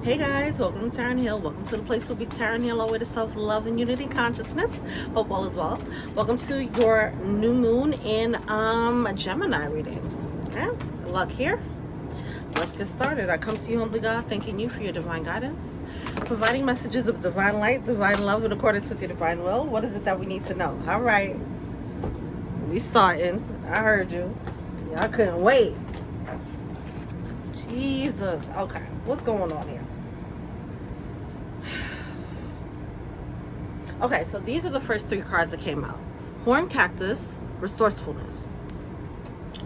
Hey guys, welcome to Taryn Hill. Welcome to the place where we Taryn Hill all the way to self-love and unity consciousness. Hope all is well. Welcome to your new moon in Gemini reading. Yeah, good luck here. Let's get started. I come to you humbly, God, thanking you for your divine guidance, providing messages of divine light, divine love in accordance with your divine will. What is it that we need to know? All right, we starting. I heard you. Y'all couldn't wait. Jesus. Okay, what's going on here? Okay, so these are the first three cards that came out. Horn Cactus, resourcefulness.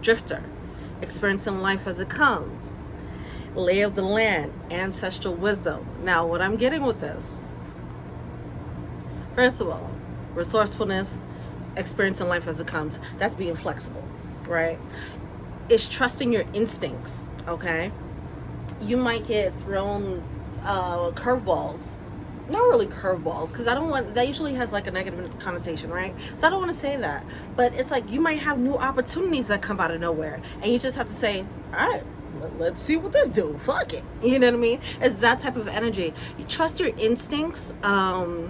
Drifter, experiencing life as it comes. Lay of the land, ancestral wisdom. Now, what I'm getting with this, first of all, resourcefulness, experiencing life as it comes, that's being flexible, right? It's trusting your instincts, okay? You might get thrown curveballs. Not really curveballs, because I don't want, that usually has like a negative connotation, right? So I don't want to say that. But it's like you might have new opportunities that come out of nowhere. And you just have to say, all right, let's see what this do. Fuck it. You know what I mean? It's that type of energy. You trust your instincts. I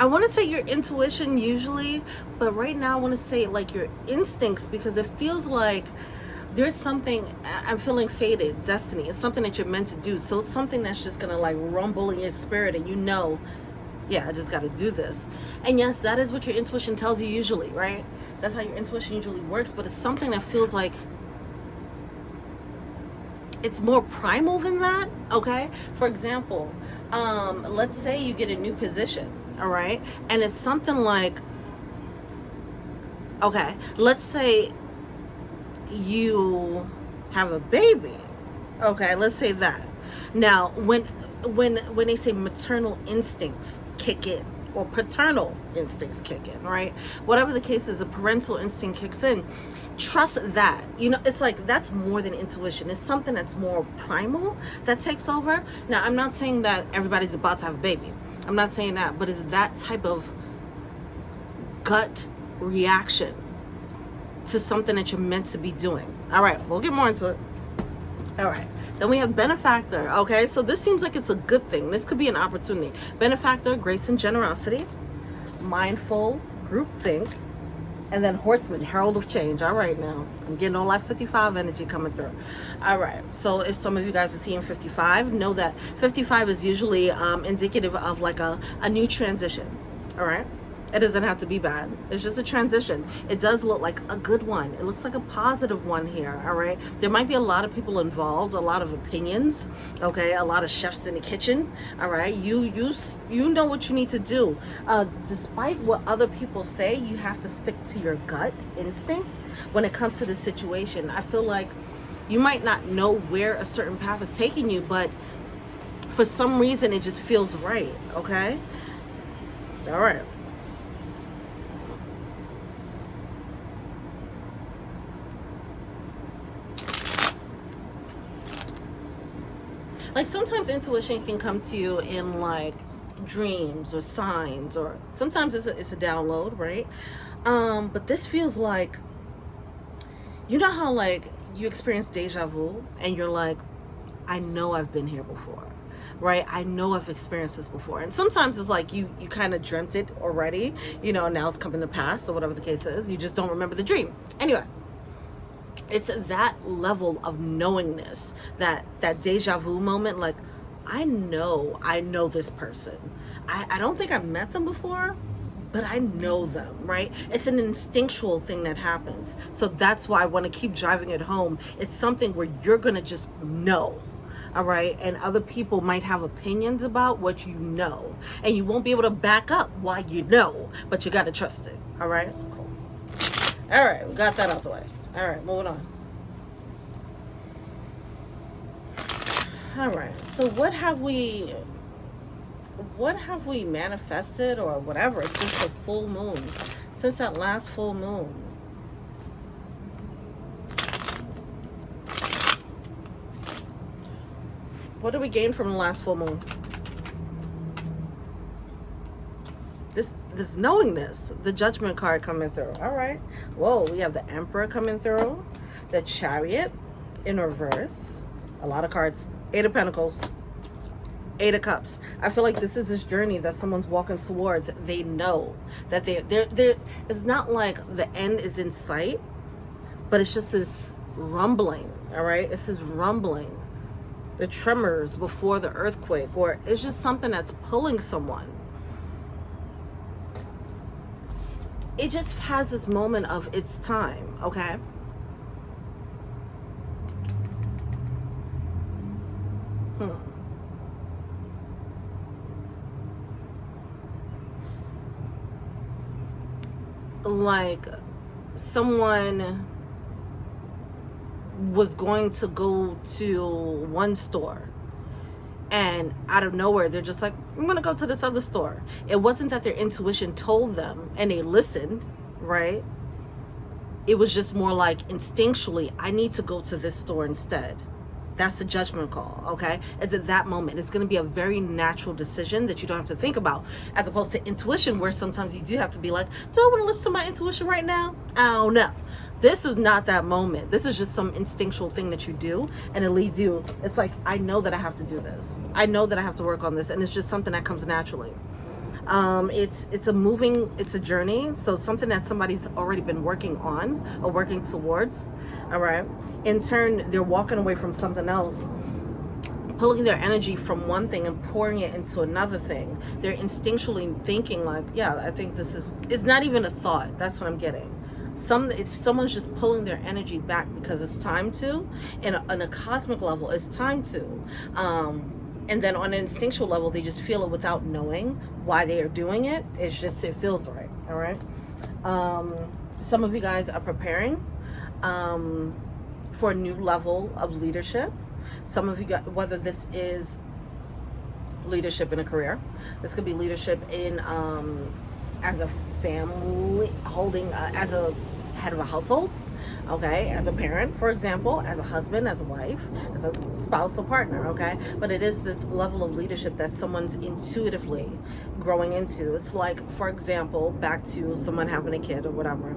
want to say your intuition usually, but right now I want to say like your instincts, because it feels like there's something, I'm feeling fated, destiny. It's something that you're meant to do. So it's something that's just going to like rumble in your spirit and you know, yeah, I just got to do this. And yes, that is what your intuition tells you usually, right? That's how your intuition usually works. But it's something that feels like it's more primal than that, okay? For example, let's say you get a new position, all right? And it's something like, okay, let's say you have a baby, okay, let's say that. Now when they say maternal instincts kick in or paternal instincts kick in, right, whatever the case is, a parental instinct kicks in, trust that, you know, it's like that's more than intuition. It's something that's more primal that takes over. Now, I'm not saying that everybody's about to have a baby, I'm not saying that, but it's that type of gut reaction to something that you're meant to be doing. All right, we'll get more into it. All right, then we have benefactor. Okay, so this seems like it's a good thing. This could be an opportunity. Benefactor, grace and generosity. Mindful, groupthink. And then horseman, herald of change. All right, now I'm getting all that 55 energy coming through. All right, so if some of you guys are seeing 55, know that 55 is usually indicative of like a new transition. All right, it doesn't have to be bad. It's just a transition. It does look like a good one. It looks like a positive one here, all right? There might be a lot of people involved, a lot of opinions, okay? A lot of chefs in the kitchen, all right? You know what you need to do. Despite what other people say, you have to stick to your gut instinct when it comes to the situation. I feel like you might not know where a certain path is taking you, but for some reason it just feels right, okay? All right. Like sometimes intuition can come to you in like dreams or signs, or sometimes it's a download, right? But this feels like, you know how like you experience deja vu and you're like, I know I've been here before, right? I know I've experienced this before. And sometimes it's like you kind of dreamt it already, you know, now it's coming to pass or whatever the case is. You just don't remember the dream. Anyway, it's that level of knowingness, that deja vu moment, like I know this person. I don't think I've met them before, but I know them, right? It's an instinctual thing that happens. So that's why I want to keep driving it home. It's something where you're gonna just know, all right? And other people might have opinions about what you know, and you won't be able to back up why you know, but you gotta trust it, all right? Cool. All right, we got that out the way. All right, moving on. All right, so what have we manifested or whatever since the full moon, since that last full moon? What did we gain from the last full moon? This knowingness, the Judgment card coming through. All right. Whoa, we have the Emperor coming through, the Chariot in reverse. A lot of cards. 8 of Pentacles. Eight of Cups. I feel like this is this journey that someone's walking towards. They know that they're it's not like the end is in sight, but it's just this rumbling, all right? It's this rumbling, the tremors before the earthquake, or it's just something that's pulling someone. It just has this moment of it's time, okay? Like someone was going to go to one store, and out of nowhere they're just like, I'm gonna go to this other store. It wasn't that their intuition told them and they listened, right? It was just more like instinctually, I need to go to this store instead. That's the judgment call, okay? It's at that moment. It's going to be a very natural decision that you don't have to think about, as opposed to intuition, where sometimes you do have to be like, do I want to listen to my intuition right now? I don't know. This is not that moment. This is just some instinctual thing that you do, and it leads you. It's like, I know that I have to do this. I know that I have to work on this, and it's just something that comes naturally. It's a journey. So something that somebody's already been working on or working towards. All right. In turn, they're walking away from something else, pulling their energy from one thing and pouring it into another thing. They're instinctually thinking like, yeah, I think it's not even a thought. That's what I'm getting. If someone's just pulling their energy back because it's time to, and on a cosmic level, it's time to. And then on an instinctual level, they just feel it without knowing why they are doing it. It feels right. All right. Some of you guys are preparing for a new level of leadership. Some of you got, whether this is leadership in a career, this could be leadership in as a family, holding as a head of a household, okay, as a parent, for example, as a husband, as a wife, as a spousal partner, okay? But it is this level of leadership that someone's intuitively growing into. It's like, for example, back to someone having a kid or whatever,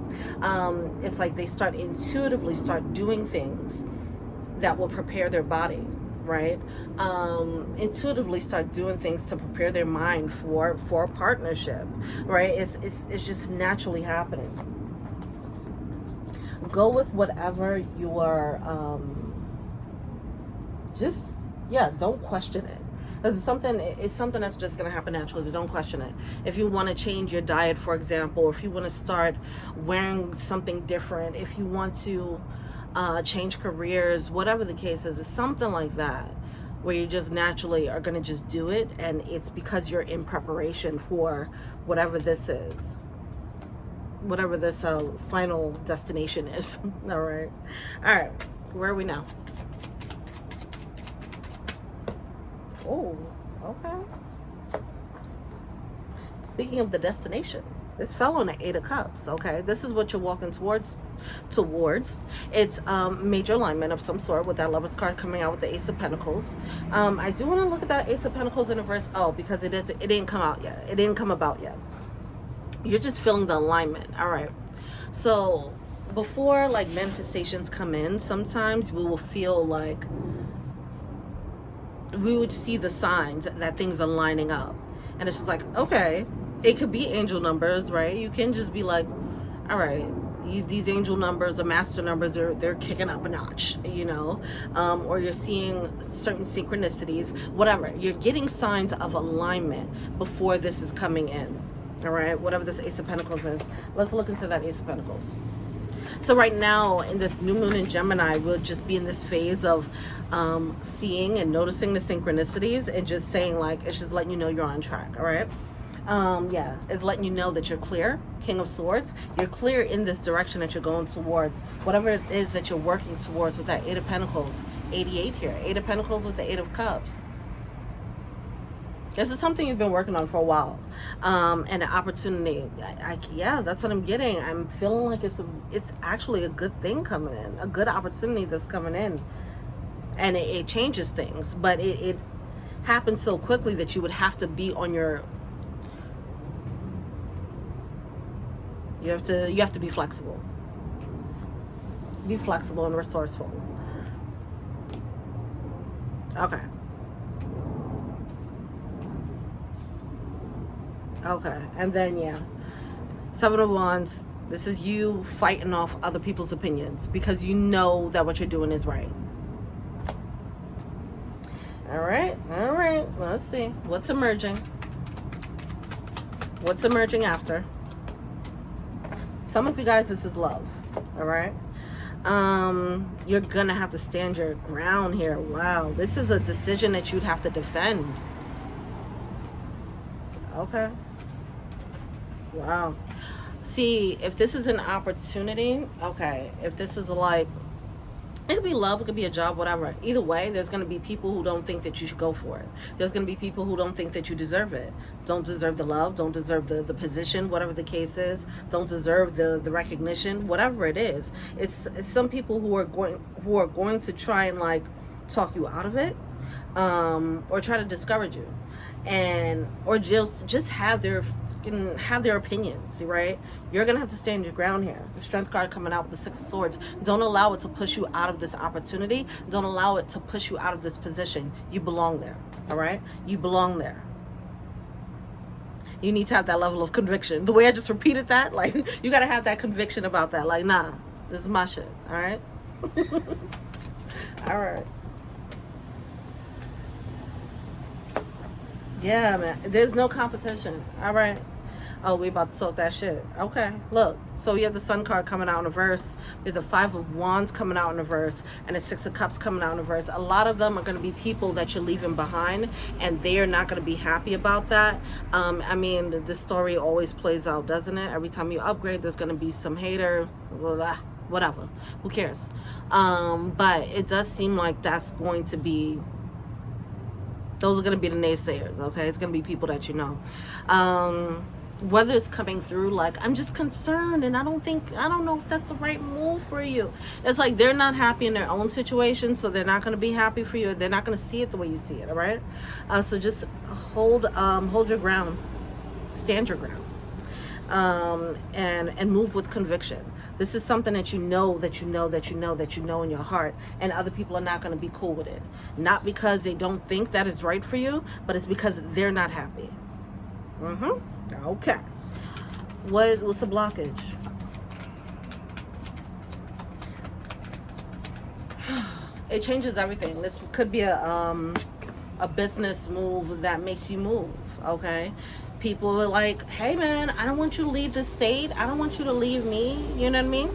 it's like they intuitively start doing things that will prepare their body, right? Intuitively start doing things to prepare their mind for a partnership, right? It's just naturally happening. Go with whatever you are, don't question it. It's something that's just going to happen naturally. Don't question it. If you want to change your diet, for example, or if you want to start wearing something different, if you want to change careers, whatever the case is, it's something like that, where you just naturally are going to just do it, and it's because you're in preparation for whatever this is. Whatever this final destination is. All right. Where are we now? Oh, okay. Speaking of the destination, this fell on the Eight of Cups. Okay, this is what you're walking towards. It's major alignment of some sort, with that Lover's card coming out with the Ace of Pentacles. I do want to look at that Ace of Pentacles in reverse. Oh, because it didn't come out yet. It didn't come about yet. You're just feeling the alignment. All right. So before like manifestations come in, sometimes we will feel like we would see the signs that things are lining up. And it's just like, okay, it could be angel numbers, right? You can just be like, all right, these angel numbers or master numbers, they're kicking up a notch, you know, or you're seeing certain synchronicities, whatever. You're getting signs of alignment before this is coming in. All right, whatever this Ace of Pentacles is. Let's look into that Ace of Pentacles. So right now, in this new moon in Gemini, we'll just be in this phase of seeing and noticing the synchronicities and just saying, like, it's just letting you know you're on track, all right? It's letting you know that you're clear. King of Swords. You're clear in this direction that you're going towards. Whatever it is that you're working towards with that Eight of Pentacles. 88 here. Eight of Pentacles with the Eight of Cups. This is something you've been working on for a while, and an opportunity. That's what I'm getting. I'm feeling like it's actually a good thing coming in, a good opportunity that's coming in, and it changes things. But it happens so quickly that you would have to be on your. You have to be flexible. Be flexible and resourceful. Okay. Okay, and then yeah, Seven of Wands. This is you fighting off other people's opinions because you know that what you're doing is right. All right, all right. Let's see what's emerging. What's emerging after? Some of you guys, this is love. All right. You're gonna have to stand your ground here. Wow, this is a decision that you'd have to defend. Okay. Wow. See, if this is an opportunity, okay, if this is like, it could be love, it could be a job, whatever. Either way, there's going to be people who don't think that you should go for it. There's going to be people who don't think that you deserve it. Don't deserve the love, don't deserve the position, whatever the case is. Don't deserve the recognition, whatever it is. It's some people who are going to try and like talk you out of it, or try to discourage you, and or just have their opinions, right? You're gonna have to stand your ground here. The Strength card coming out with the Six of Swords. Don't allow it to push you out of this opportunity. Don't allow it to push you out of this position. You belong there, all right? You belong there. You need to have that level of conviction. The way I just repeated that, like, you gotta have that conviction about that. Like, nah, this is my shit, all right? All right. Yeah, man. There's no competition. All right. Oh, we about to talk that shit. Okay. Look. So we have the Sun card coming out in a verse. We have the Five of Wands coming out in a verse. And the Six of Cups coming out in a verse. A lot of them are going to be people that you're leaving behind. And they are not going to be happy about that. I mean, the story always plays out, doesn't it? Every time you upgrade, there's going to be some hater. Blah, whatever. Who cares? But it does seem like that's going to be... Those are going to be the naysayers, okay? It's going to be people that you know. Whether it's coming through like, I'm just concerned and I don't know if that's the right move for you. It's like they're not happy in their own situation, so they're not going to be happy for you. They're not going to see it the way you see it, all right? So just hold your ground. Stand your ground. And move with conviction. This is something that you know in your heart, and other people are not going to be cool with it. Not because they don't think that is right for you, but it's because they're not happy. Okay. What's the blockage? It changes everything. This could be a business move that makes you move, okay? People are like, hey man, I don't want you to leave the state. I don't want you to leave me. You know what I mean?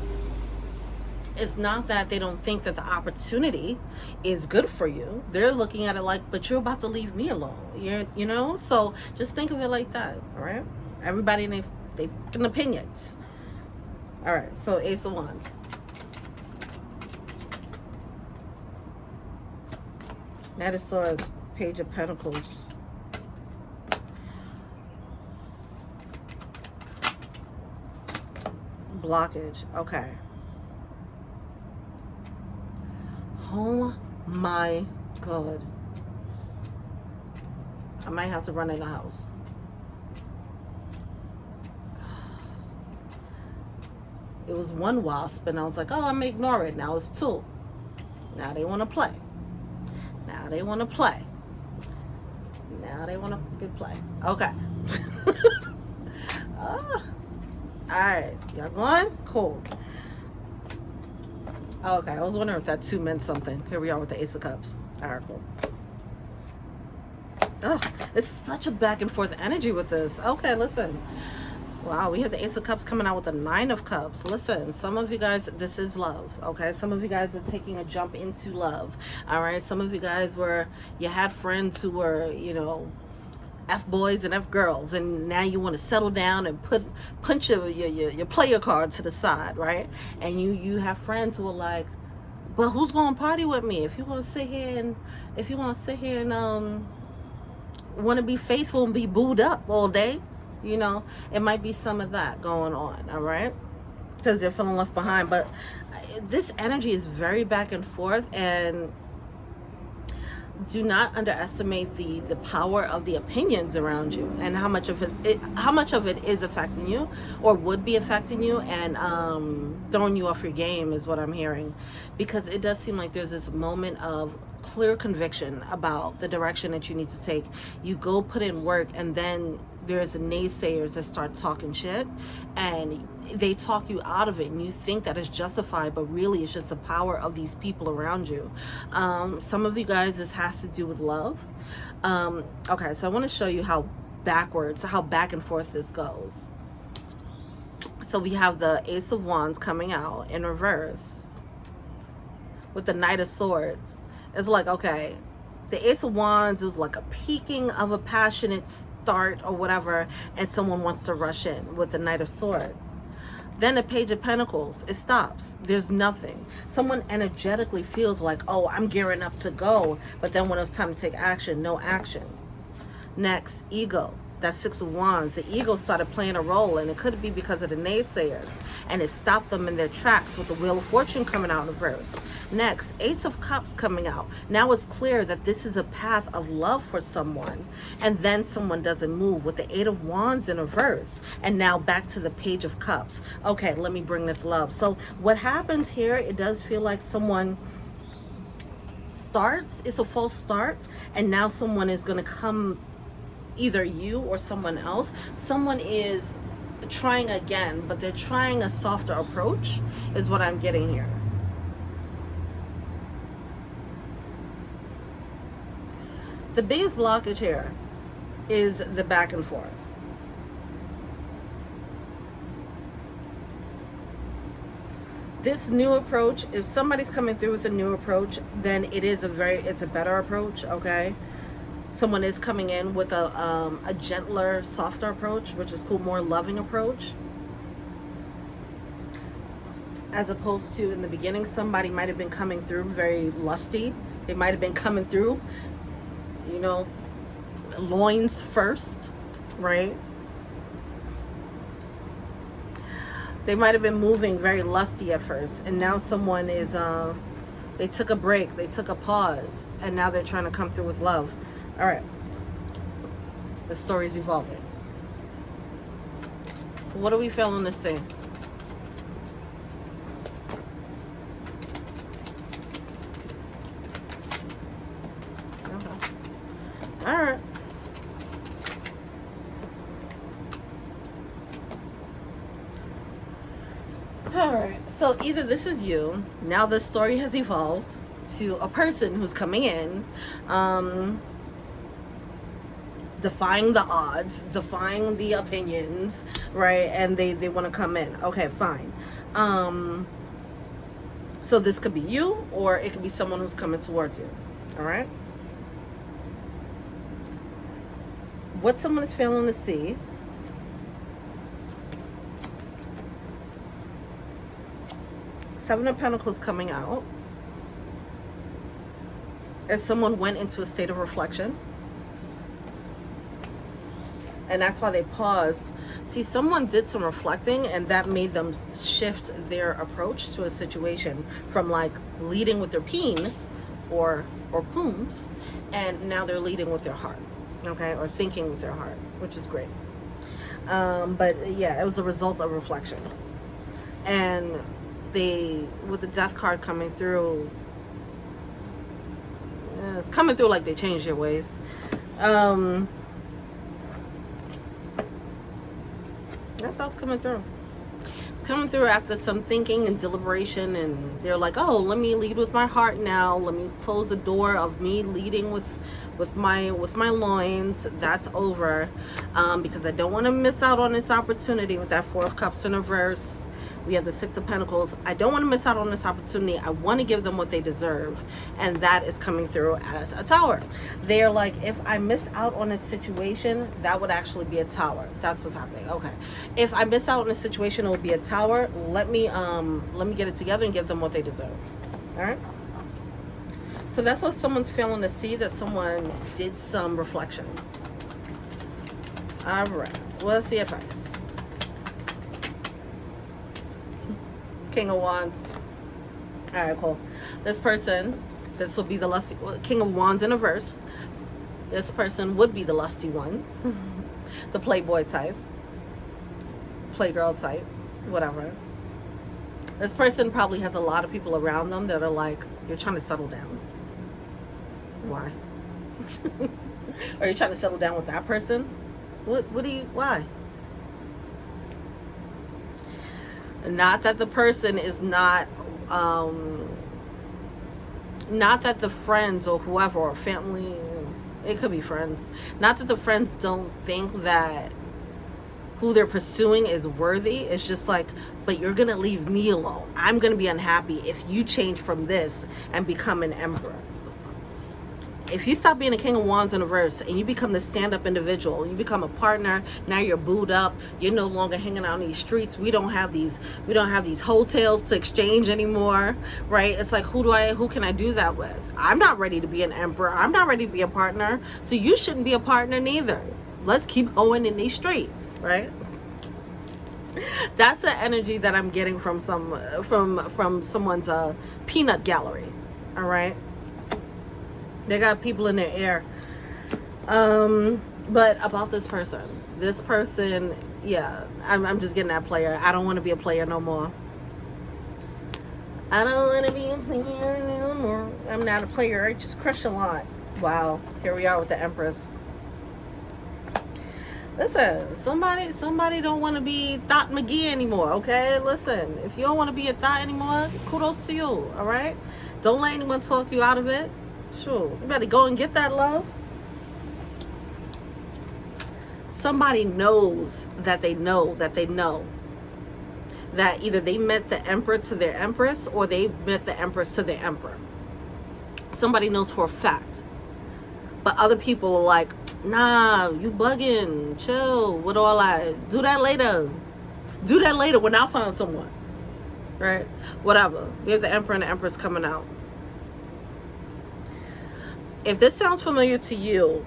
It's not that they don't think that the opportunity is good for you. They're looking at it like, but you're about to leave me alone. You know? So just think of it like that, all right? Everybody and they opinions. All right, so Ace of Wands. Knight of Swords, Page of Pentacles. Blockage. Okay. Oh my God. I might have to run in the house. It was one wasp and I was like, oh, I'm gonna ignore it. Now it's two. Now they want to play. Now they want to play. Now they want to play. Okay. Alright, y'all going? Cool. Okay, I was wondering if that two meant something. Here we are with the Ace of Cups. Alright, cool. Ugh, it's such a back and forth energy with this. Okay, listen. Wow, we have the Ace of Cups coming out with the Nine of Cups. Listen, some of you guys, this is love, okay? Some of you guys are taking a jump into love, all right? Some of you guys you had friends who were, you know, F-boys and F-girls, and now you want to settle down and punch your player card to the side, right? And you have friends who are like, well, who's going to party with me? If you want to sit here and want to be faithful and be booed up all day, you know, it might be some of that going on, all right? Because they're feeling left behind. But this energy is very back and forth, and do not underestimate the power of the opinions around you and how much of it is affecting you or would be affecting you and throwing you off your game is what I'm hearing, because it does seem like there's this moment of clear conviction about the direction that you need to take. You go put in work, and then there's naysayers that start talking shit, and they talk you out of it, and you think that it's justified, but really it's just the power of these people around you. Some of you guys, this has to do with love. Okay, so I want to show you how back and forth this goes. So we have the Ace of Wands coming out in reverse with the Knight of Swords. It's like, okay, the Ace of Wands was like a peaking of a passionate start or whatever, and someone wants to rush in with the Knight of Swords. Then the Page of Pentacles, it stops. There's nothing. Someone energetically feels like, oh, I'm gearing up to go, but then when it's time to take action, no action. Next, ego. That Six of Wands. The ego started playing a role, and it could be because of the naysayers, and it stopped them in their tracks with the Wheel of Fortune coming out in reverse. Next, Ace of Cups coming out. Now it's clear that this is a path of love for someone, and then someone doesn't move with the Eight of Wands in reverse, and now back to the Page of Cups. Okay, let me bring this love. So what happens here, it does feel like someone starts, it's a false start, and now someone is going to come, either you or someone else. Someone is trying again, but they're trying a softer approach, is what I'm getting here. The biggest blockage here is the back and forth. This new approach, if somebody's coming through with a new approach, then it's a better approach, okay? Someone is coming in with a gentler, softer approach, which is cool, more loving approach. As opposed to in the beginning, somebody might have been coming through very lusty. They might have been coming through, you know, loins first, right? They might have been moving very lusty at first, and now someone is, they took a break, they took a pause, and now they're trying to come through with love. All right, the story's evolving. What are we failing to see? Okay. All right. All right. So either this is you. Now the story has evolved to a person who's coming in. Defying the odds, defying the opinions, right? And they want to come in. Okay, fine. So this could be you, or it could be someone who's coming towards you. All right. What someone is failing to see. Seven of Pentacles coming out. As someone went into a state of reflection. And that's why they paused. See, someone did some reflecting, and that made them shift their approach to a situation from like leading with their peen or pooms, and now they're leading with their heart, okay, or thinking with their heart, which is great. But yeah, it was a result of reflection. And they, with the Death card coming through, it's coming through like they changed their ways. That's how it's coming through. It's coming through after some thinking and deliberation, and they're like, oh, let me lead with my heart now. Let me close the door of me leading with my loins. That's over, because I don't want to miss out on this opportunity with that Four of Cups in reverse. We have the Six of Pentacles. I don't want to miss out on this opportunity. I want to give them what they deserve. And that is coming through as a Tower. They're like, if I miss out on a situation, that would actually be a Tower. That's what's happening. Okay. If I miss out on a situation, it would be a Tower. Let me get it together and give them what they deserve. All right. So that's what someone's failing to see, that someone did some reflection. All right. What's the advice? King of Wands. All right, cool. This person, this will be the lusty, King of Wands in a verse. This person would be the lusty one, the playboy type, playgirl type, whatever. This person probably has a lot of people around them that are like, you're trying to settle down. Why? Are you trying to settle down with that person? Why? Not that the person is not that the friends or whoever or family, it could be friends, not that the friends don't think that who they're pursuing is worthy. It's just like, but you're gonna leave me alone. I'm gonna be unhappy if you change from this and become an emperor. If you stop being a king of wands in reverse and you become the stand-up individual, you become a partner, now you're booed up, you're no longer hanging out on these streets, we don't have these hotels to exchange anymore, right? It's like, who can I do that with? I'm not ready to be an emperor. I'm not ready to be a partner. So you shouldn't be a partner neither. Let's keep going in these streets, right? That's the energy that I'm getting from someone's peanut gallery. All right. They got people in their ear. But about this person, yeah, I'm just getting that player. I don't want to be a player no more. I don't want to be a player no more. I'm not a player. I just crush a lot. Wow. Here we are with the Empress. Listen, somebody don't want to be Thought McGee anymore, okay? Listen, if you don't want to be a thought anymore, kudos to you, all right? Don't let anyone talk you out of it. Sure, you better go and get that love. Somebody knows that they know that either they met the emperor to their empress or they met the empress to their emperor. Somebody knows for a fact. But other people are like, nah, you bugging, chill, with all that. Do that later when I find someone. Right? Whatever. We have the emperor and the empress coming out. If this sounds familiar to you,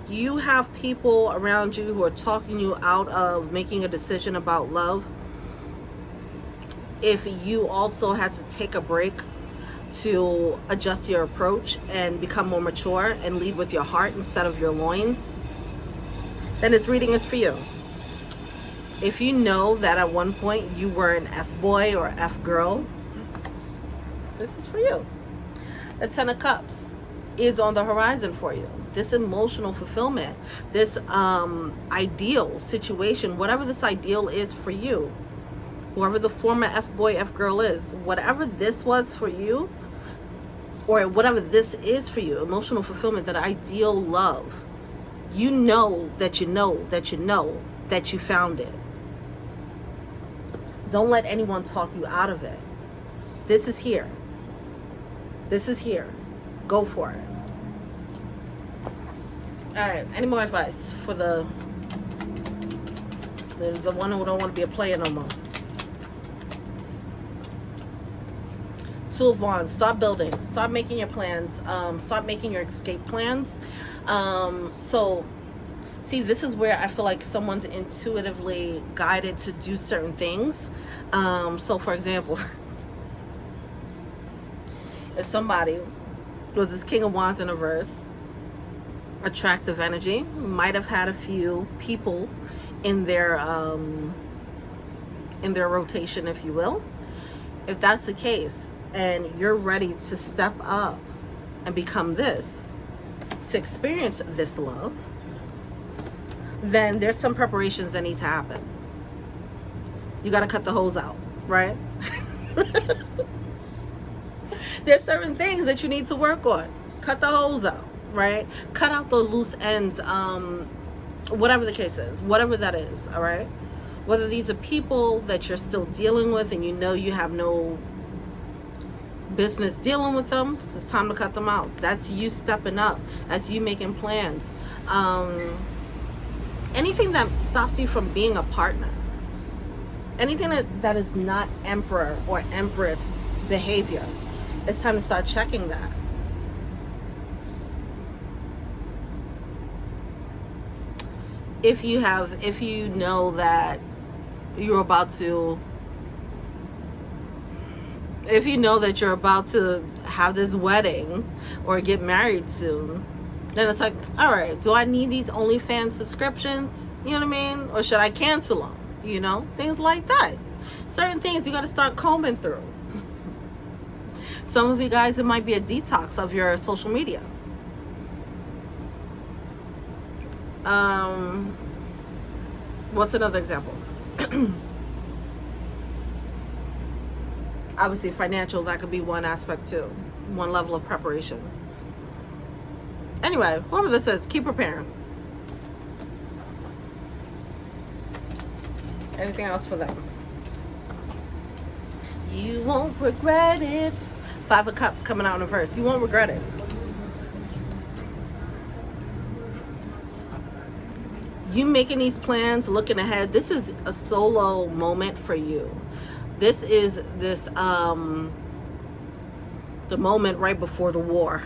you have people around you who are talking you out of making a decision about love. If you also had to take a break to adjust your approach and become more mature and lead with your heart instead of your loins, then this reading is for you. If you know that at one point you were an F-boy or F-girl, this is for you. The Ten of Cups is on the horizon for you. This emotional fulfillment, this ideal situation, whatever this ideal is for you, whoever the former F-boy, F-girl is, whatever this was for you, or whatever this is for you, emotional fulfillment, that ideal love, you know that you know that you know that you found it. Don't let anyone talk you out of it. This is here. This is here. Go for it. All right. Any more advice for the one who don't want to be a player no more? Two of Wands. Start building. Start making your plans. Start making your escape plans. So, see, this is where I feel like someone's intuitively guided to do certain things. So, for example, if somebody was this King of Wands in reverse, attractive energy, might have had a few people in their rotation, if you will. If that's the case, and you're ready to step up and become this, to experience this love, then there's some preparations that need to happen. You got to cut the hose out, right? There's certain things that you need to work on. Cut the hose out, right? Cut out the loose ends, whatever the case is, whatever that is, all right? Whether these are people that you're still dealing with and you know you have no business dealing with them, it's time to cut them out. That's you stepping up. That's you making plans. Anything that stops you from being a partner, anything that is not emperor or empress behavior, it's time to start checking that. If you know that you're about to have this wedding or get married soon, then it's like, all right, do I need these OnlyFans subscriptions? You know what I mean? Or should I cancel them? You know, things like that. Certain things you got to start combing through. Some of you guys, it might be a detox of your social media. What's another example? Obviously, financial, that could be one aspect too. One level of preparation. Anyway, whoever this is, keep preparing. Anything else for them? You won't regret it. 5 of Cups coming out in a verse. You won't regret it. You making these plans, looking ahead. This is a solo moment for you. This is the moment right before the war,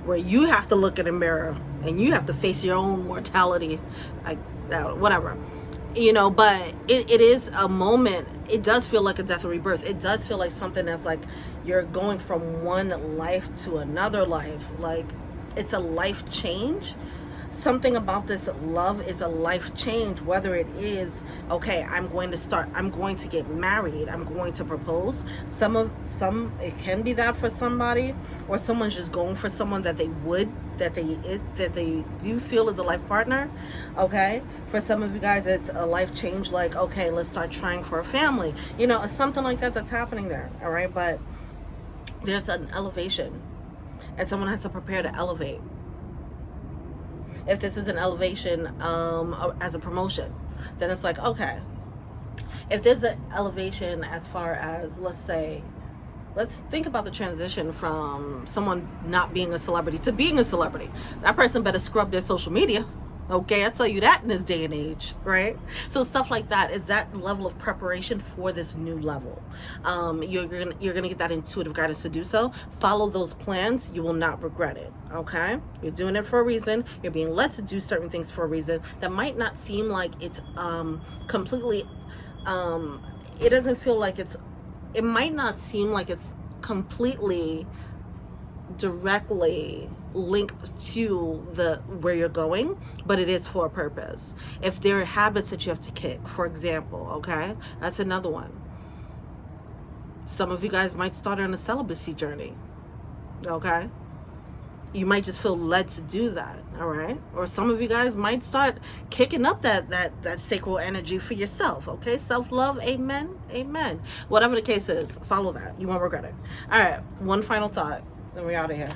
where you have to look in the mirror and you have to face your own mortality, like whatever, but it is a moment. It does feel like a death or rebirth. It does feel like something that's like you're going from one life to another life. Like it's a life change. Something about this love is a life change, whether it is, okay, I'm going to get married, I'm going to propose. It can be that for somebody, or someone's just going for someone that they do feel is a life partner. Okay, for some of you guys it's a life change, like, okay, let's start trying for a family, it's something like that that's happening there. All right, but there's an elevation and someone has to prepare to elevate. If this is an elevation as a promotion, then it's like, okay. If there's an elevation as far as, let's think about the transition from someone not being a celebrity to being a celebrity. That person better scrub their social media. Okay, I tell you that in this day and age, right? So stuff like that is that level of preparation for this new level. You're gonna get that intuitive guidance to do so. Follow those plans. You will not regret it. Okay, you're doing it for a reason. You're being led to do certain things for a reason that might not seem like it's completely. It doesn't feel like it's. It might not seem like it's completely directly linked to where you're going, but it is for a purpose. If there are habits that you have to kick, for example, okay, that's another one. Some of you guys might start on a celibacy journey. Okay, you might just feel led to do that. All right, or some of you guys might start kicking up that sacral energy for yourself. Okay, self-love. Amen. Whatever the case is, follow that. You won't regret it. All right, one final thought, then we're out of here.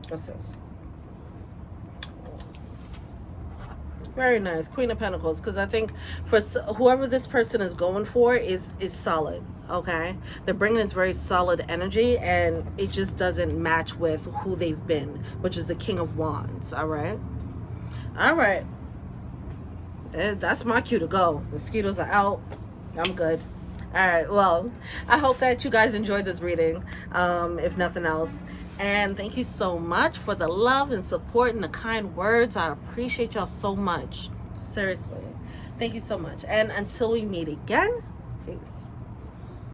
What's this? Very nice. Queen of Pentacles. Because I think for whoever this person is going for is solid. Okay? They're bringing this very solid energy, and it just doesn't match with who they've been, which is the King of Wands. All right? All right. That's my cue to go. Mosquitoes are out. I'm good. All right. Well, I hope that you guys enjoyed this reading, if nothing else. And thank you so much for the love and support and the kind words. I appreciate y'all so much. Seriously. Thank you so much. And until we meet again, peace.